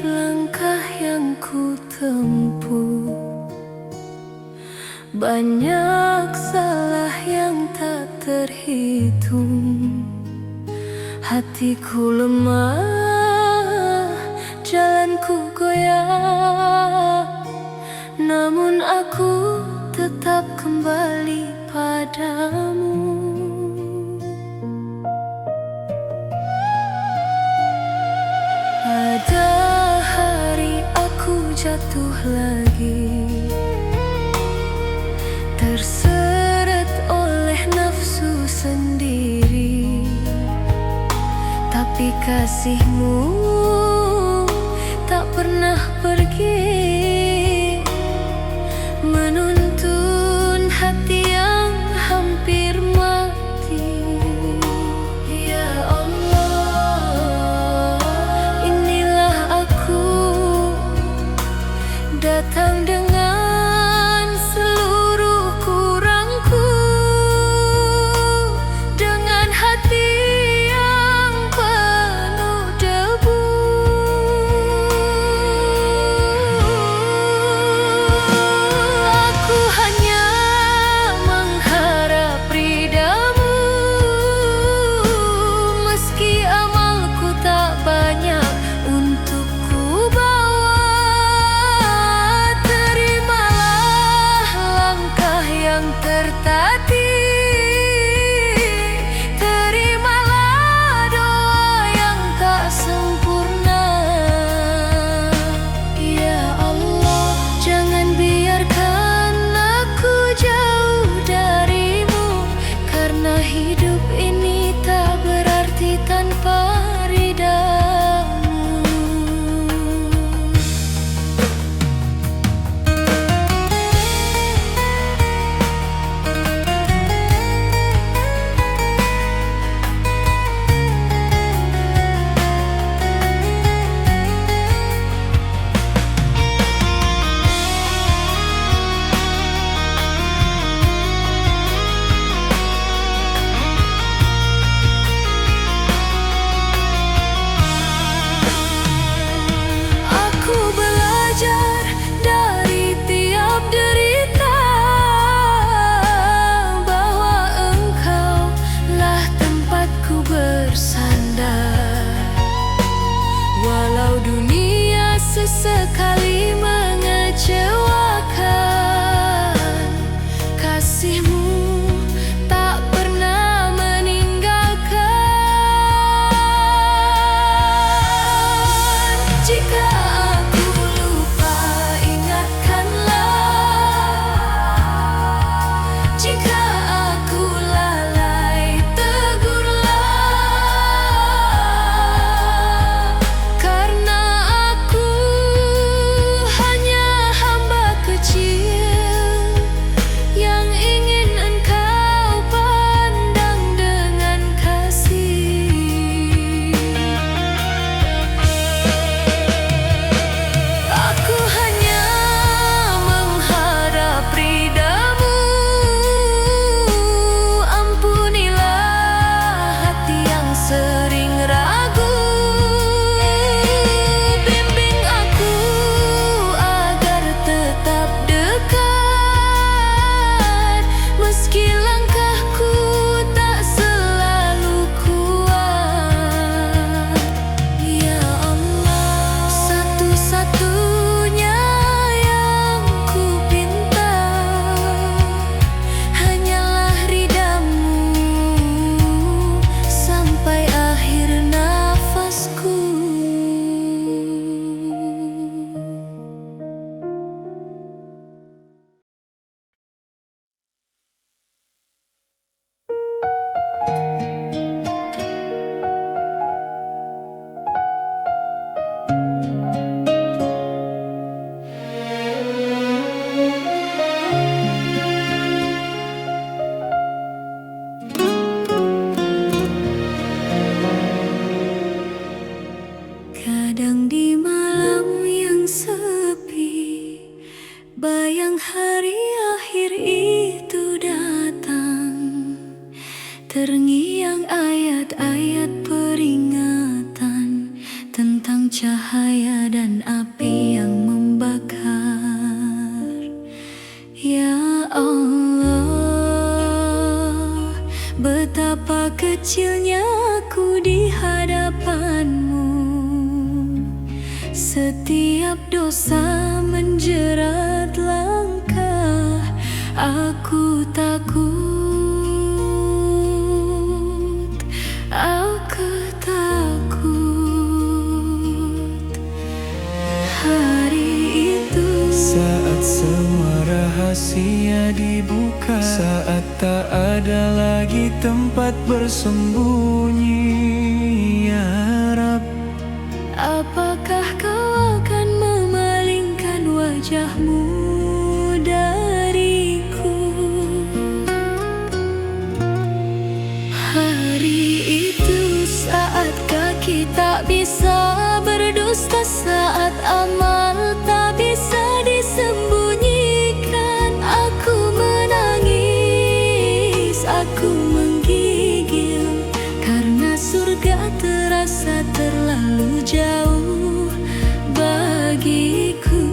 langkah yang ku tempuh, banyak salah yang tak terhitung. Hatiku lemah, jalanku goyah, namun aku tetap kembali padamu. Pada hari aku jatuh lagi, terseret oleh nafsu sendiri, tapi kasihmu tak pernah pergi, menuntun hati yang hampir mati. Ya Allah, inilah aku datang dengan seluruh kurangku, dengan hati yang penuh debu. Aku hanya mengharap ridamu, meski amalku tak banyak untuk ku bawa. Terimalah langkah yang tertati, terimalah doa yang tak sempurna. Ya Allah, jangan biarkan aku jauh darimu, karena hidup ini tak berarti tanpa ridamu. Aku belajar dari tiap derita, bahwa Engkaulah tempatku bersandar. Walau dunia sesekali mengecewakan, kasih-Mu tak pernah meninggalkan. Jika aku lupa, ingatkanlah. Jika aku lalai, tegurlah. Karena aku hanya hamba kecil yang ingin Engkau pandang dengan kasih. Aku hanya mengharap ridamu, ampunilah hati yang sering ragu. Bimbing aku agar tetap dekat, meski langkahku tak selalu kuat. Ya Allah, satu-satunya yang ku pinta hanyalah ridamu sampai akhir nafasku. Kadang di malam yang sepi, bayang hari akhir itu datang, terngiang ayat-ayat peringatan tentang cahaya cahaya dan api yang membakar. Ya Allah, betapa kecilnya aku di hadapan-Mu. Setiap dosa menjerat langkah, aku takut, aku takut. Hari itu saat semua rahasia dibuka, saat tak ada lagi tempat bersembunyi, ya Rab, apakah Kau akan memalingkan wajah-Mu dariku? Hari itu saat kaki tak bisa berdusta, saat amal tak bisa disembunyikan, aku menangis, aku menggigil, karena surga terasa terlalu jauh bagiku.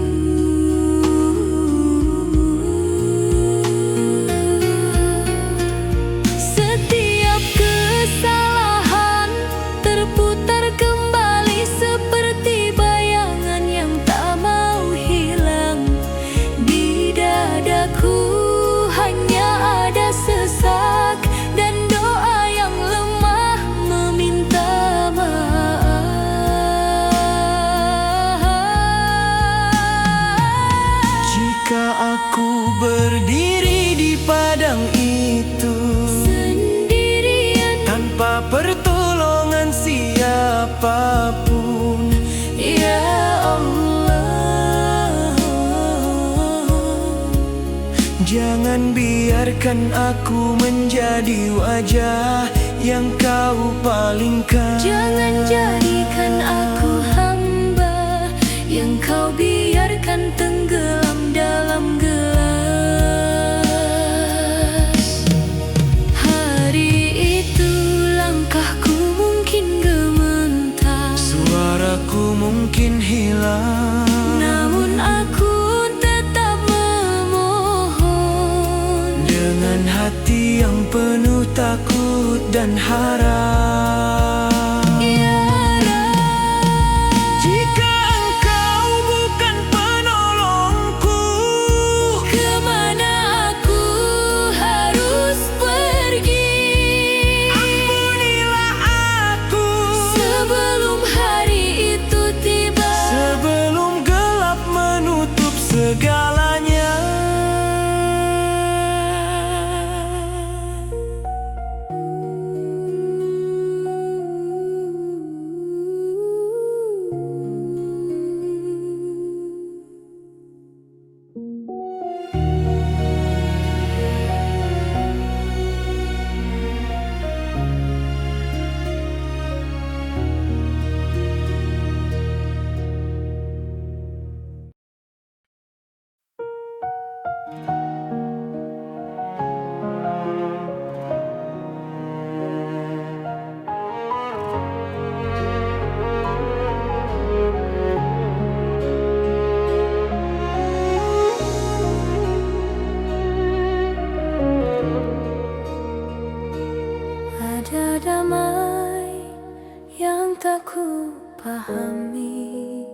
Setiap kesalahan terputar kembali seperti bayangan yang tak mau hilang. Di dadaku hanya ada sesak dan doa yang lemah meminta maaf. jika aku berdiri di padang itu Sendirian, tanpa pertolongan siapapun, ya Allah, jangan biarkan aku menjadi wajah yang Kau palingkan. jangan jadikan aku hamba yang Kau biarkan tenggelam dalam gelas. Hari itu langkahku mungkin gementar, Suaraku mungkin hilang, namun aku tetap memohon dengan hati yang penuh takut dan harap. Ya Rab, Jika Engkau bukan penolongku, kemana aku harus pergi? ampunilah aku Sebelum hari itu tiba, sebelum gelap menutup segalanya. ada damai yang tak ku pahami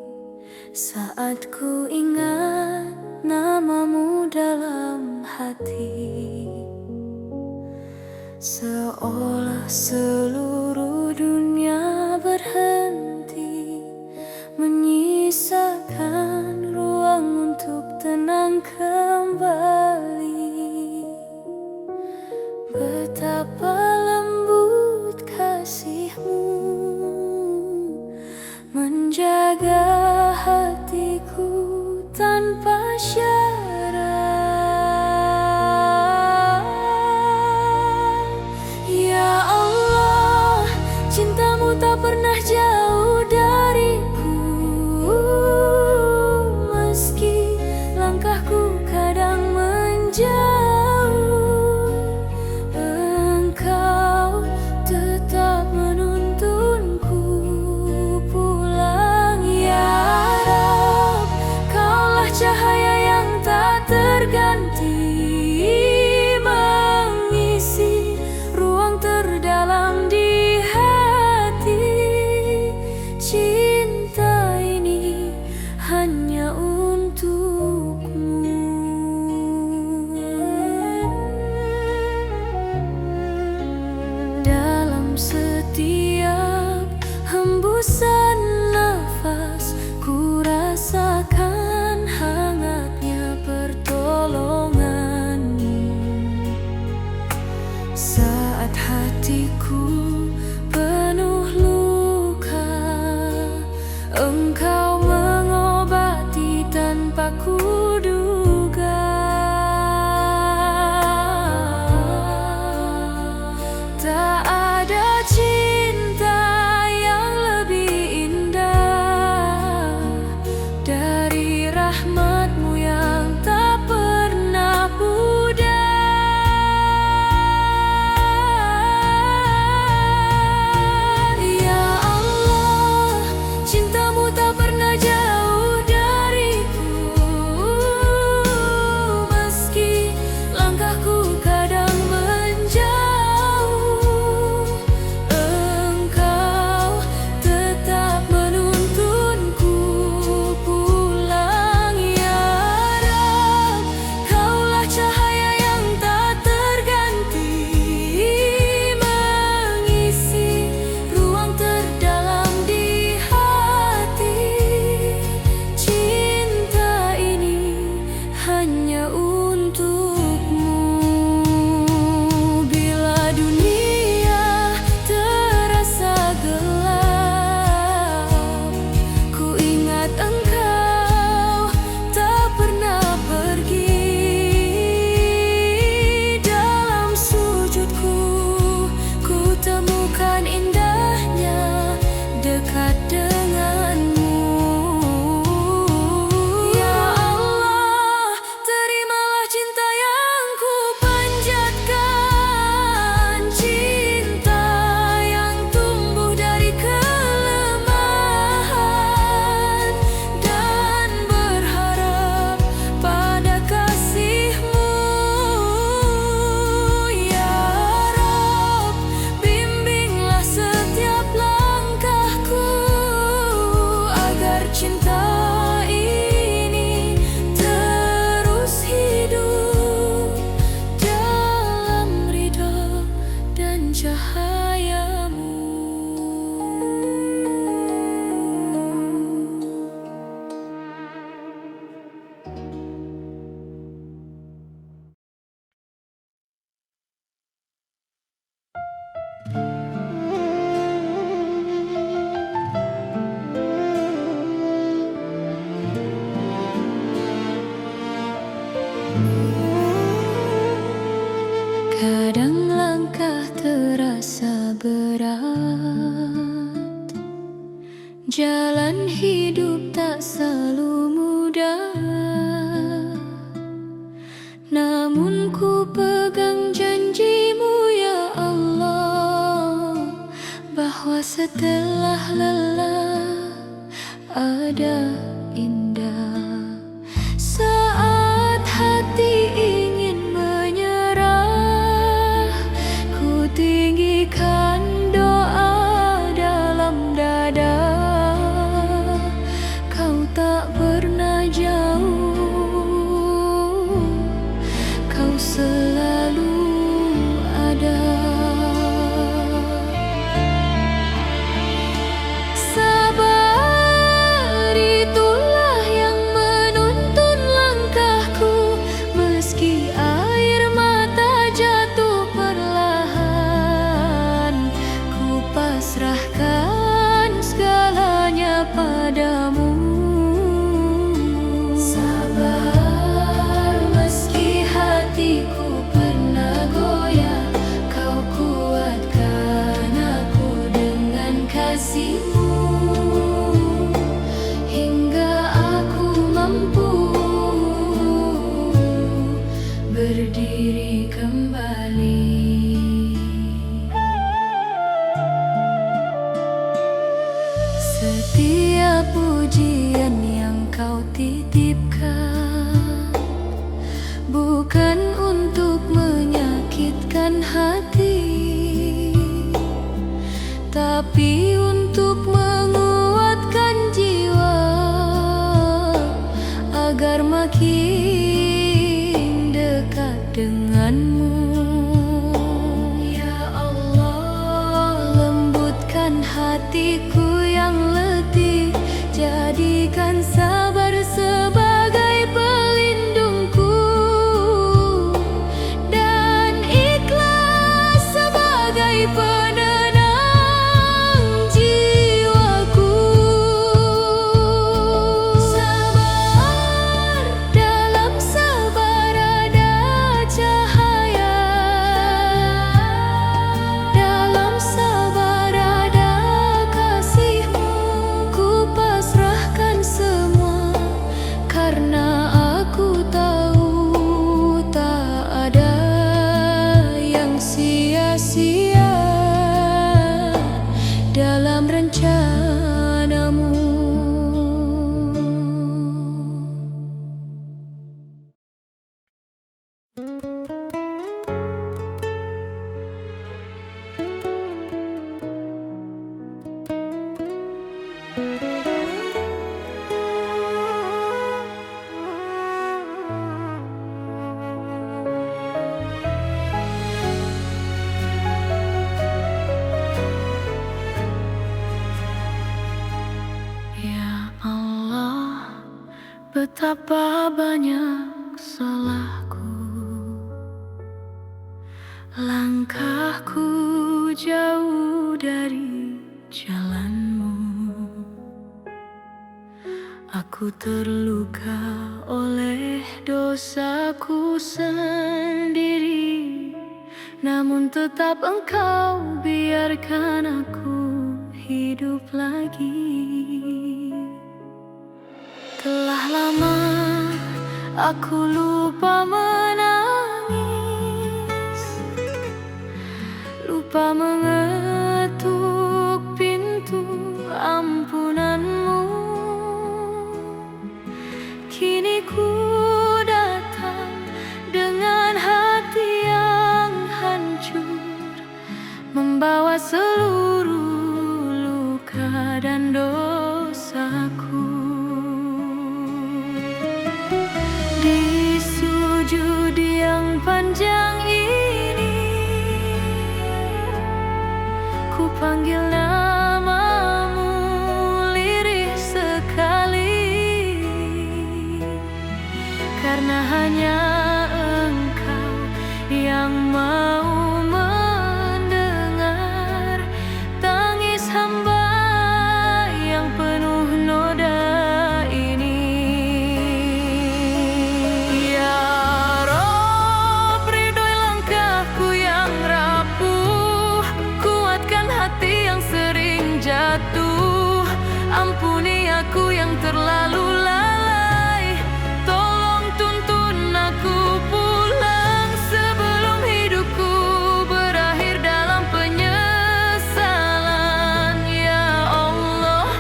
saat ku ingat namamu dalam hati. Seolah seluruh dunia berhenti, menyisakan ruang untuk tenang kembali. Betapa lembut kasih-Mu menjaga hatiku tanpa syarat. Ya Allah, cinta-Mu tak pernah jauh dariku, meski langkahku Engkau mengobati tanpa kuduga. Tak ada cinta yang lebih indah dari rahmat-Mu yang tak pernah pudar. Ya Allah, cinta-Mu tak pernah jauh dariku, meski langkahku kadang menjauh. Engkau tetap menuntunku pulang. Ya Rabb, Kaulah cahaya yang tak terganti, mengisi ruang terdalam di hati. Cinta ini hanya untukmu. Bila dunia terasa gelap, ku ingat Engkau tak pernah pergi. Dalam sujudku, ku temukan indahnya dekat denganmu. Ya Allah, terimalah cinta yang ku panjatkan, cinta yang tumbuh dari kelemahan, dan berharap pada kasih-Mu. Ya Rabb, bimbinglah setiap langkahku agar cinta ini terus hidup dalam ridha dan cahaya-Mu. Kadang langkah terasa berat, jalan hidup tak selalu mudah. Namun ku pegang janji-Mu ya Allah, bahwa setelah lelah ada indah. Saat hati ingin menyerah, ku tinggikan doa dalam dada. Kau tak pernah jauh, Kau selalu ada. Sabar itulah yang menuntun langkahku, meski air mata jatuh perlahan. Ku pasrahkan segalanya padamu. Sabar meski hatiku pernah goyah, Kau kuatkan aku dengan kasih-Mu, hingga aku mampu berdiri kembali. Setiap pujian yang Kau titipkan bukan untuk menyakitkan hati, tapi untuk menguatkan jiwa agar makin dekat dengan-Mu. Ya Allah, lembutkan hatiku yang letih, jadikan sabar sebagai pelindungku, dan ikhlas sebagai penenang jiwaku. Betapa banyak salahku, langkahku jauh dari jalanmu. Aku terluka oleh dosaku sendiri, namun tetap Engkau biarkan aku hidup lagi. Telah lama aku lupa menangis, lupa mengetuk pintu ampunanmu. Kini ku datang dengan hati yang hancur, membawa seluruh luka dan dosaku. Di sujud yang panjang ini, ku panggil namamu lirih sekali, karena hanya Engkau yang mau mendengar tangis hamba yang penuh noda ini. Ya Rob, ridhoi langkahku yang rapuh, kuatkan hati yang sering jatuh, ampuni aku yang terlalu lalai, tolong tuntun aku pulang sebelum hidupku berakhir dalam penyesalan. Ya Allah,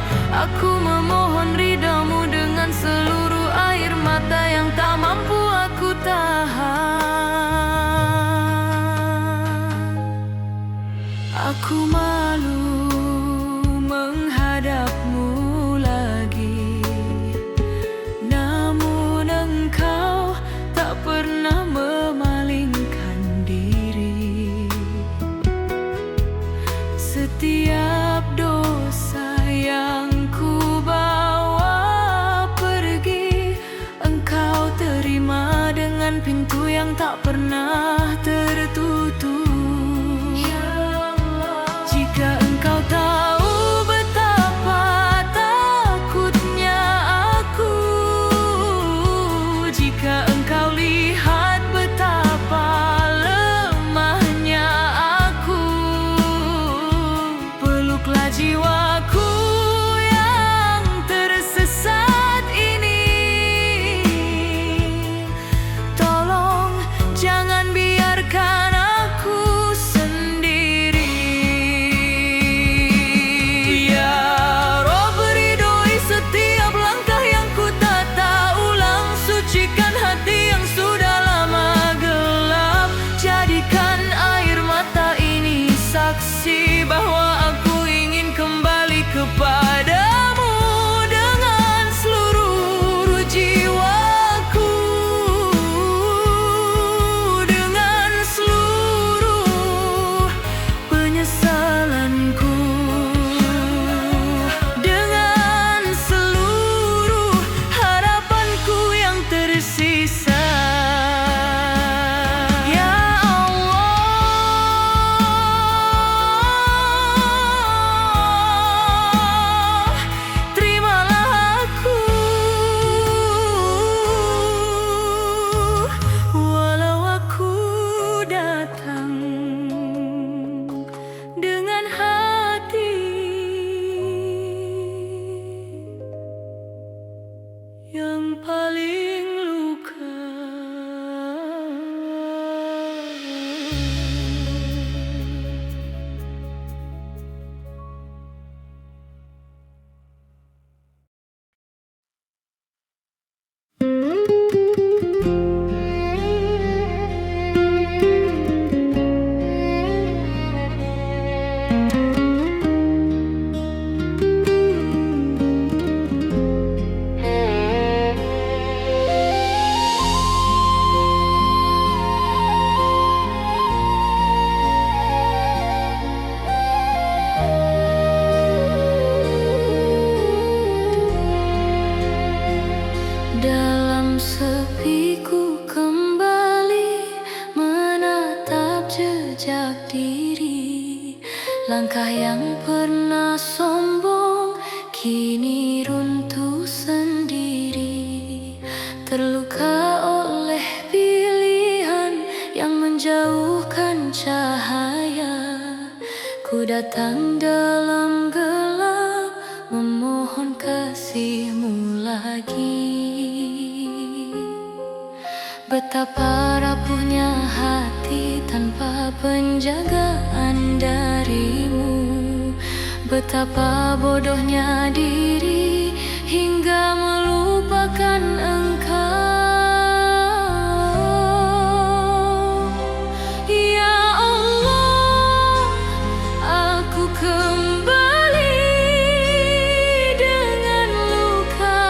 aku memohon ridhamu dengan seluruh air mata yang tak mampu aku tahan. Aku malu menghadapmu lagi, namun Engkau tak pernah memalingkan diri. Setiap dosa yang ku bawa pergi, Engkau terima dengan pintu yang tak pernah tertutup. Jika Engkau tahu betapa takutnya aku, jika Engkau lihat betapa lemahnya aku, peluklah jiwaku yang tersesat ini. Tolong jangan biarkan aku sendiri. Ya Rob, ridhoi setiap langkah yang ku tata ulang, sucikan hati yang sudah lama gelap, jadikan air mata ini saksi bahwa aku ingin kembali kepadamu dengan seluruh jiwaku, dengan seluruh penyesalanku, dengan seluruh harapanku yang tersisa. Ya Allah, terimalah aku, walau aku datang dengan hati yang paling luka. langkah yang pernah sombong kini runtuh sendiri, terluka oleh pilihan yang menjauhkan cahaya. Ku datang dalam gelap memohon kasih-Mu lagi. Betapa rapuhnya hati tanpa penjagaan dari-Mu. Betapa bodohnya diri hingga melupakan Engkau. Ya Allah, aku kembali dengan luka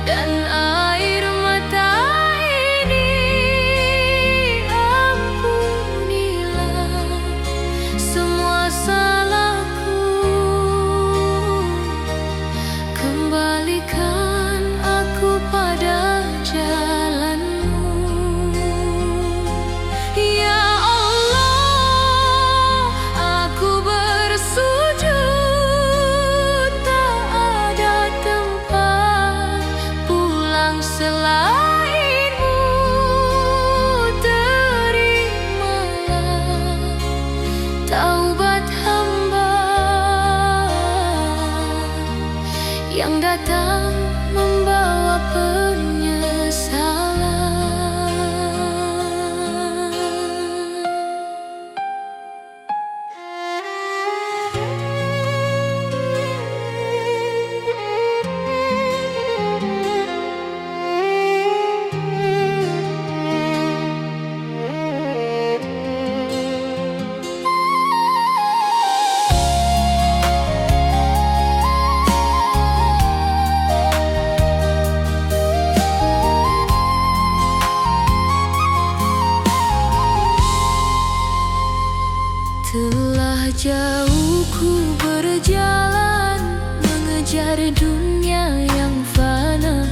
dan air mata ini. Ampunilah semua salahku, kembalikan aku pada jalan-Mu. Ya Allah, aku bersujud, tak ada tempat pulang selain-Mu. Terimalah taubat hamba yang datang membawa penyesalan. Telah jauh ku berjalan mengejar dunia yang fana,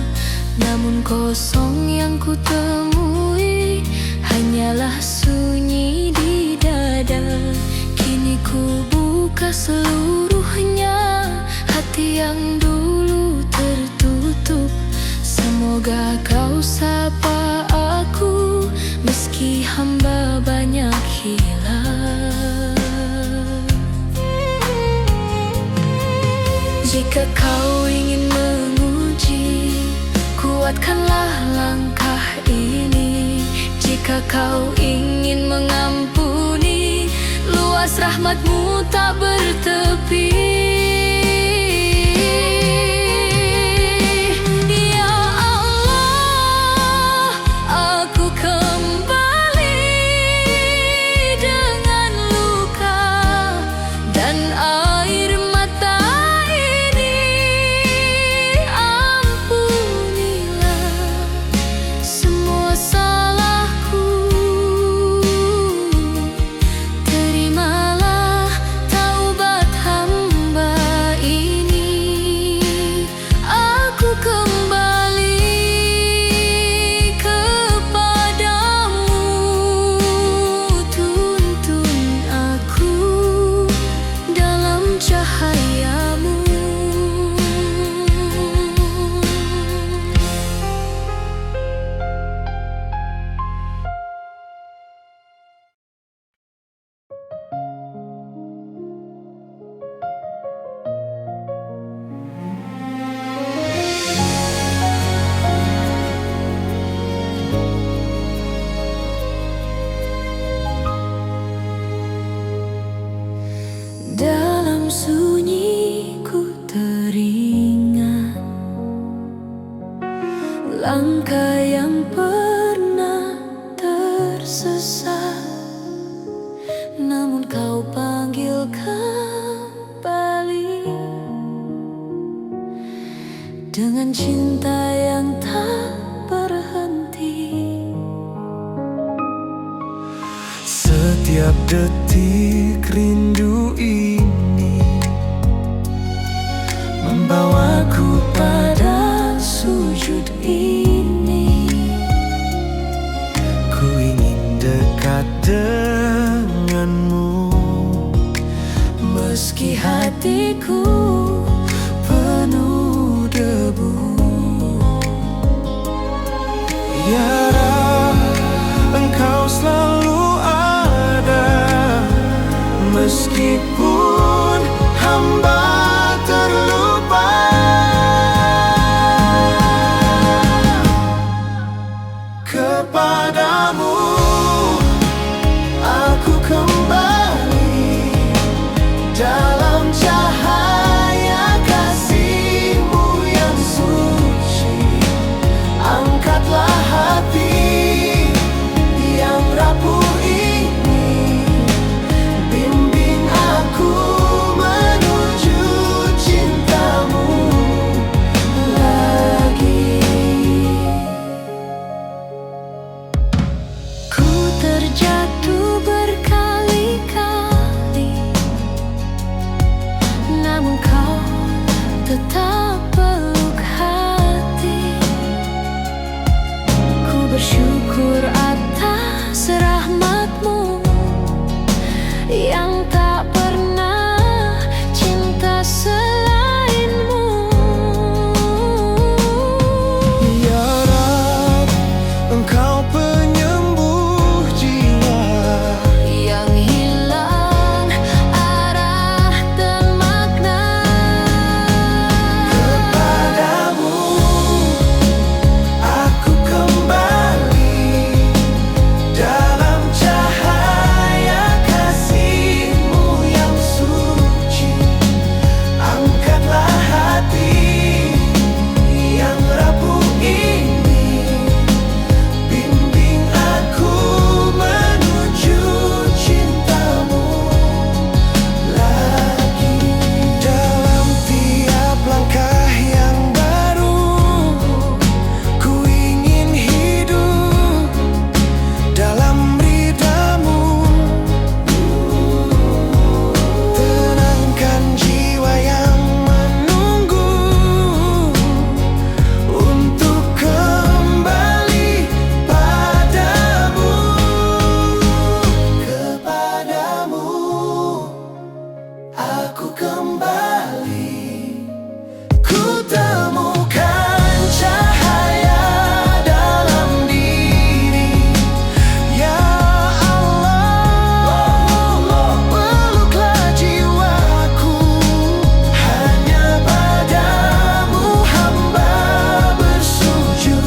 namun kosong yang ku temui hanyalah sunyi di dada. Kini ku buka seluruhnya hati yang dulu tertutup. Semoga Kau sapa aku meski hamba banyak hilang. Jika Kau ingin menguji, kuatkanlah langkah ini. Jika Kau ingin mengampuni, luas rahmat-Mu tak bertepi. Ya Allah, aku kembali dengan luka dan air mata ini. Ampunilah semua salahku, terimalah taubat hamba ini. Aku kembali kepadamu, tuntun aku dalam cahaya-Mu. Dalam sunyi ku teringat langkah yang pernah tersesat, namun Kau panggil kembali dengan cinta yang tak berhenti. Setiap detik rindu ini membawaku pada sujud ini. Ku ingin dekat denganmu, meskipun hamba terlupa. Kepadamu aku kembali dalam cahaya kasih-Mu yang suci. Angkatlah hati yang rapuh ini, bimbing aku menuju cinta-Mu lagi. Ku terjatuh berkali-kali, namun Kau tetap peluk hati. Ku bersyukur atas rahmat-Mu yang tak pernah cinta selain-Mu. Ya Rab, Engkau penyembuh jiwa yang hilang arah dan makna. Kepadamu aku kembali dalam cahaya kasih-Mu yang suci. Angkatlah hati yang rapuh ini, bimbing aku menuju cinta-Mu lagi. Dalam tiap langkah yang baru, ku ingin hidup dalam ridha-Mu. Tenangkan jiwa yang menunggu untuk kembali padamu. Kepadamu aku kembali. Ku temukan cahaya dalam diri. Ya Allah, peluklah jiwaku. Hanya padamu hamba bersujud.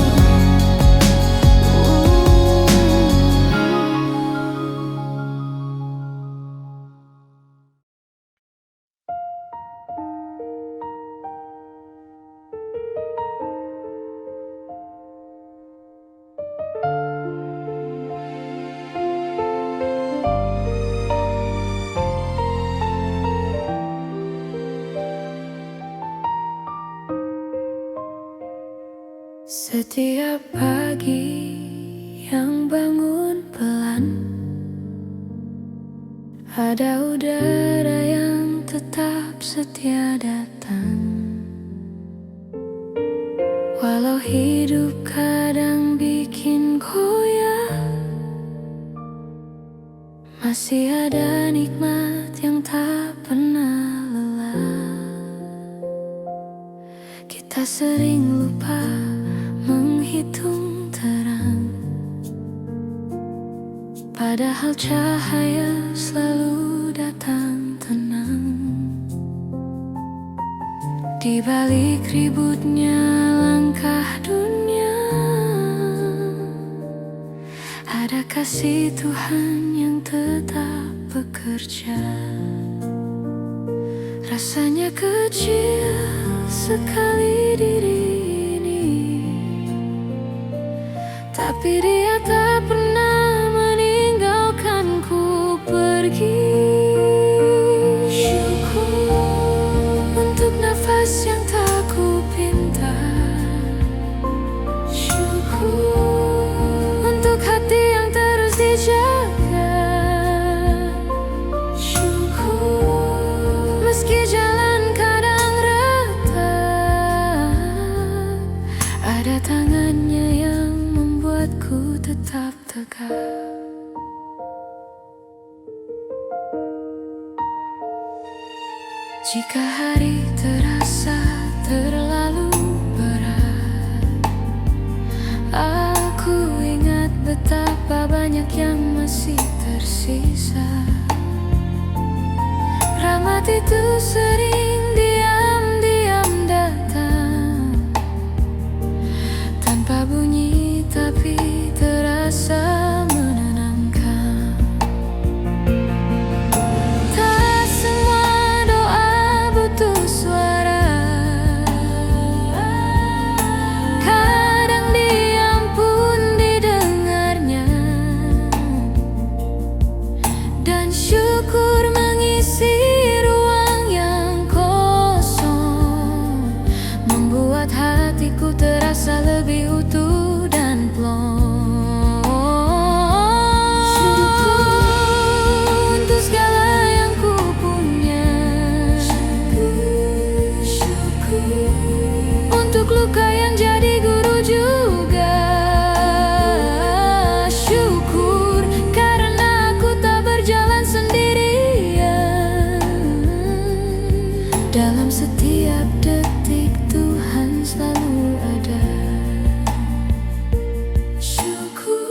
Setiap pagi yang bangun pelan, ada udara yang tetap setia datang. Walau hidup kadang bikin goyah, masih ada nikmat yang tak pernah lelah. Kita sering lupa menghitung terang, padahal cahaya selalu datang tenang. Di balik ributnya langkah dunia, ada kasih Tuhan yang tetap bekerja. Rasanya kecil sekali diri ini, tapi Dia tak pernah meninggalkanku pergi. Syukur untuk nafas yang tak kupinta. Syukur untuk hati yang terus dijaga. Syukur meski jalan kadang retak, ada tangannya yang membuatku tetap tegak. Jika hari terasa terlalu berat, aku ingat betapa banyak yang masih tersisa. Rahmat itu sering diam-diam datang, tanpa bunyi tapi terasa menenangkan. Tak semua doa butuh suara, kadang diam pun didengarnya, dan syukur mengisi ruang yang kosong, membuat hatiku terasa lebih utuh dan plong. Syukur untuk segala yang ku punya, syukur untuk luka yang jadi guru juga. Syukur karena aku tak berjalan sendirian. Dalam setiap detik Tuhan selalu ada. Syukur.